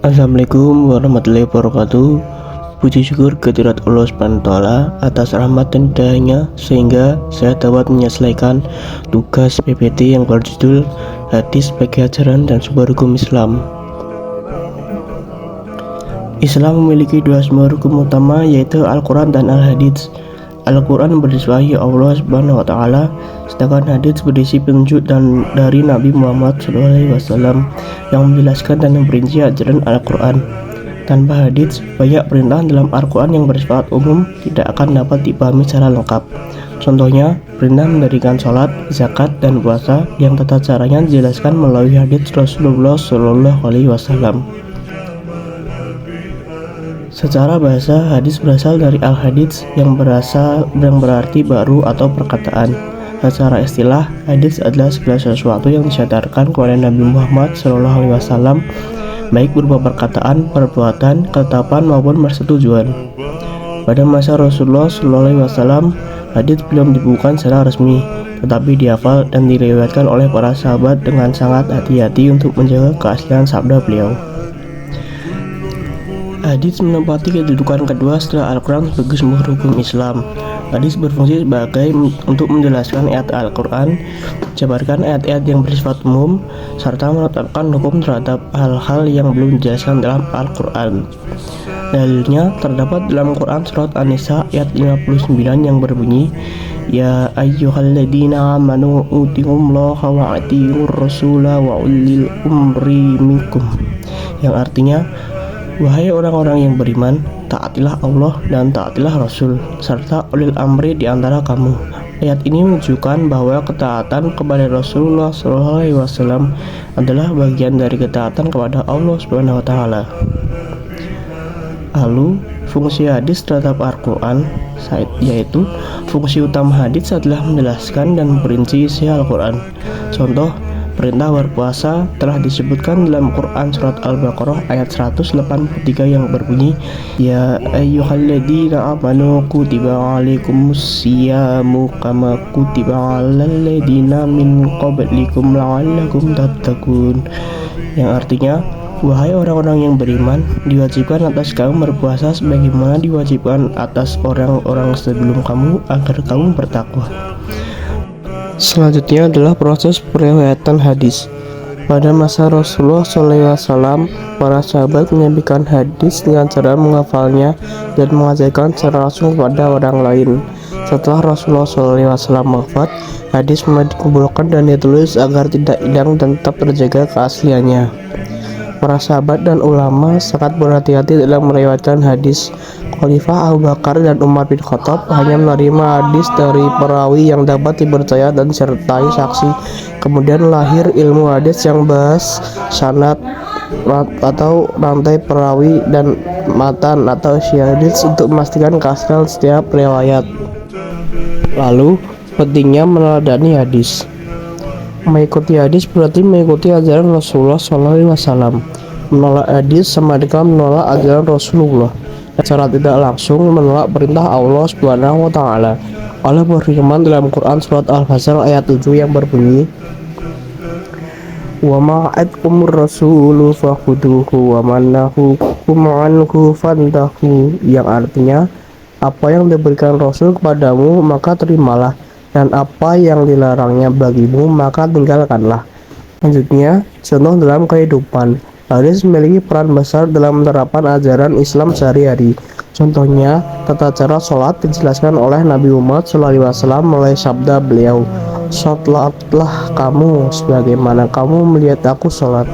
Assalamualaikum warahmatullahi wabarakatuh. Puji syukur kehadirat Allah SWT atas rahmat dan hidayahnya sehingga saya dapat menyelesaikan tugas PPT yang berjudul Hadis sebagai ajaran dan sumber hukum Islam. Islam memiliki dua sumber hukum utama, yaitu Al-Quran dan Al-Hadits. Al-Quran berisi wahyu Allah Subhanahu wa Ta'ala, sedangkan hadits berisi petunjuk dari Nabi Muhammad SAW yang menjelaskan dan memperinci ajaran Al-Quran. Tanpa hadits, banyak perintah dalam Al-Quran yang bersifat umum tidak akan dapat dipahami secara lengkap. Contohnya, perintah mendirikan sholat, zakat, dan puasa yang tata caranya dijelaskan melalui hadits Rasulullah SAW. Secara bahasa, hadis berasal dari al-hadits yang berarti baru atau perkataan. Secara istilah, hadis adalah segala sesuatu yang disadarkan kepada Nabi Muhammad SAW, baik berupa perkataan, perbuatan, ketetapan maupun persetujuan. Pada masa Rasulullah SAW, hadis belum dibukukan secara resmi, tetapi dihafal dan diriwayatkan oleh para sahabat dengan sangat hati-hati untuk menjaga keaslian sabda beliau. Hadits menempati kedudukan kedua setelah Al-Quran sebagai sumber hukum Islam. Hadits berfungsi untuk menjelaskan ayat Al-Quran, menjabarkan ayat-ayat yang bersifat umum, serta menetapkan hukum terhadap hal-hal yang belum dijelaskan dalam Al-Quran. Dalilnya terdapat dalam Quran surat An-Nisa ayat 59 yang berbunyi, Ya ayyuhalladzina amanu uti'ullaha wa ati'ur rasula wa ulil umri minkum, yang artinya, wahai orang-orang yang beriman, taatilah Allah dan taatilah Rasul, serta ulil amri di antara kamu. Ayat ini menunjukkan bahwa ketaatan kepada Rasulullah SAW adalah bagian dari ketaatan kepada Allah Subhanahu wa Ta'ala. Lalu, fungsi hadis terhadap Al-Quran, yaitu fungsi utama hadis adalah menjelaskan dan memperinci isi Al-Quran. Contoh, perintah berpuasa telah disebutkan dalam Quran surat Al-Baqarah ayat 183 yang berbunyi, Ya ayyuhalladzina amanu kutiba alaikumusyiyamu kama kutiba alal ladzina min qablikum la'allakum tattaqun, yang artinya, wahai orang-orang yang beriman, diwajibkan atas kamu berpuasa sebagaimana diwajibkan atas orang-orang sebelum kamu agar kamu bertakwa. Selanjutnya adalah proses periwayatan hadis. Pada masa Rasulullah SAW, para sahabat menyampaikan hadis dengan cara menghafalnya dan mengajarkan secara langsung kepada orang lain. Setelah Rasulullah SAW wafat, hadis mulai dikumpulkan dan ditulis agar tidak hilang dan tetap terjaga keasliannya. Para sahabat dan ulama sangat berhati-hati dalam meriwayatkan hadis. Khalifah Abu Bakar dan Umar bin Khattab hanya menerima hadis dari perawi yang dapat dipercaya dan disertai saksi. Kemudian lahir ilmu hadis yang bahas sanad atau rantai perawi dan matan atau isi hadis untuk memastikan keaslian setiap riwayat. Lalu, pentingnya meneladani hadis. Mengikuti hadis berarti mengikuti ajaran Rasulullah SAW. Menolak hadis sama dengan menolak ajaran Rasulullah. Secara tidak langsung menolak perintah Allah Subhanahu wa Ta'ala. Allah berfirman dalam Quran surat Al-Fajr ayat 7 yang berbunyi, Wa ma'atkumur rasulu fakhuduhu wa mannahukum anhu fantahu, yang artinya, apa yang diberikan Rasul kepadamu maka terimalah, dan apa yang dilarangnya bagimu maka tinggalkanlah. Selanjutnya, contoh dalam kehidupan. Hadis memiliki peran besar dalam penerapan ajaran Islam sehari-hari. Contohnya, tata cara sholat dijelaskan oleh Nabi Muhammad SAW melalui sabda beliau, Sholatlah kamu sebagaimana kamu melihat aku sholat.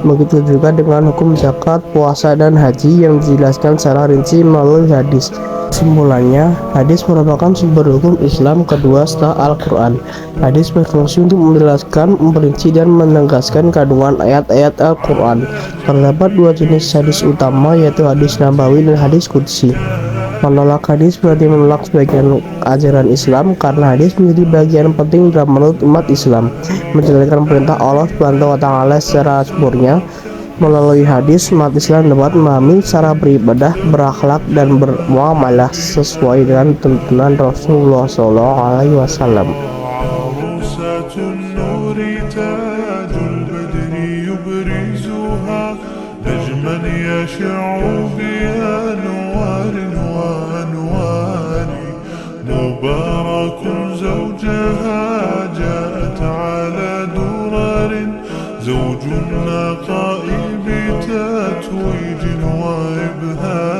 Begitu juga dengan hukum zakat, puasa, dan haji yang dijelaskan secara rinci melalui hadis. Kesimpulannya, hadis merupakan sumber hukum Islam kedua setelah Al-Quran. Hadis berfungsi untuk menjelaskan, memperinci, dan menegaskan kandungan ayat-ayat Al-Quran. Terdapat dua jenis hadis utama, yaitu hadis nabawi dan hadis qudsi. Menolak hadis berarti menolak sebagian ajaran Islam, karena hadis menjadi bagian penting dalam menurut umat Islam, menjalankan perintah Allah Subhanahu wa Ta'ala secara sempurna. Melalui hadis, umat Islam dapat memahami cara beribadah, berakhlak, dan bermuamalah sesuai dengan tuntunan Rasulullah SAW. النور تاج البدر يبرزها نجم من يشع بأنوار وأنوار مبارك زوجها جاءت على درر زوج النقاء بتتويج وإبهار